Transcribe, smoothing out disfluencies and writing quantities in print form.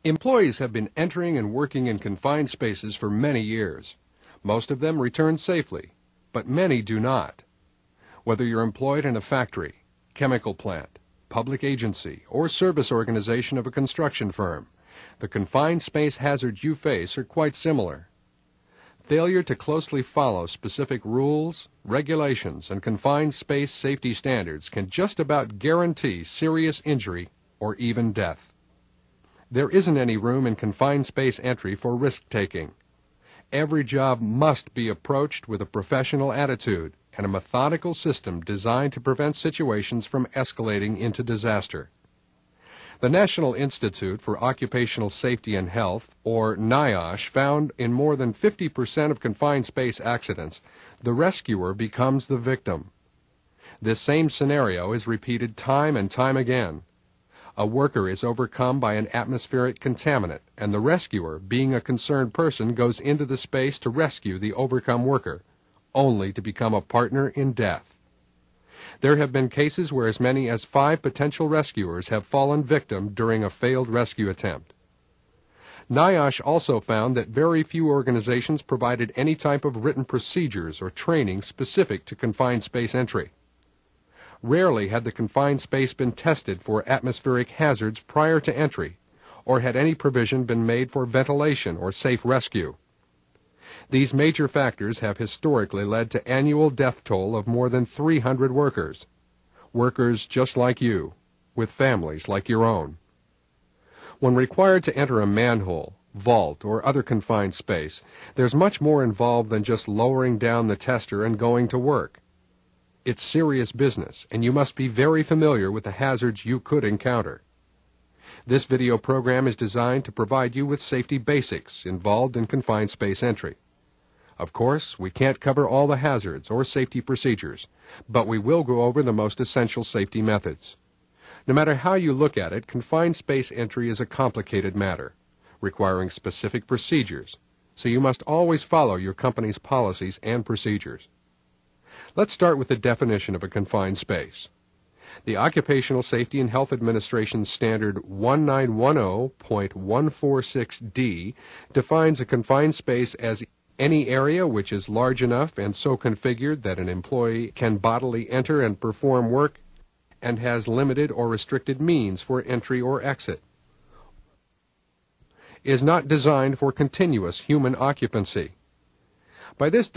Employees have been entering and working in confined spaces for many years. Most of them return safely, but many do not. Whether you're employed in a factory, chemical plant, public agency, or service organization of a construction firm, the confined space hazards you face are quite similar. Failure to closely follow specific rules, regulations, and confined space safety standards can just about guarantee serious injury or even death. There isn't any room in confined space entry for risk-taking. Every job must be approached with a professional attitude and a methodical system designed to prevent situations from escalating into disaster. The National Institute for Occupational Safety and Health, or NIOSH, found in more than 50% of confined space accidents, the rescuer becomes the victim. This same scenario is repeated time and time again. A worker is overcome by an atmospheric contaminant, and the rescuer, being a concerned person, goes into the space to rescue the overcome worker, only to become a partner in death. There have been cases where as many as 5 potential rescuers have fallen victim during a failed rescue attempt. NIOSH also found that very few organizations provided any type of written procedures or training specific to confined space entry. Rarely had the confined space been tested for atmospheric hazards prior to entry, or had any provision been made for ventilation or safe rescue. These major factors have historically led to annual death toll of more than 300 workers. Workers just like you, with families like your own. When required to enter a manhole, vault, or other confined space, there's much more involved than just lowering down the tester and going to work. It's serious business, and you must be very familiar with the hazards you could encounter. This video program is designed to provide you with safety basics involved in confined space entry. Of course, we can't cover all the hazards or safety procedures, but we will go over the most essential safety methods. No matter how you look at it, confined space entry is a complicated matter, requiring specific procedures, so you must always follow your company's policies and procedures. Let's start with the definition of a confined space. The Occupational Safety and Health Administration Standard 1910.146D defines a confined space as any area which is large enough and so configured that an employee can bodily enter and perform work and has limited or restricted means for entry or exit. Is not designed for continuous human occupancy. By this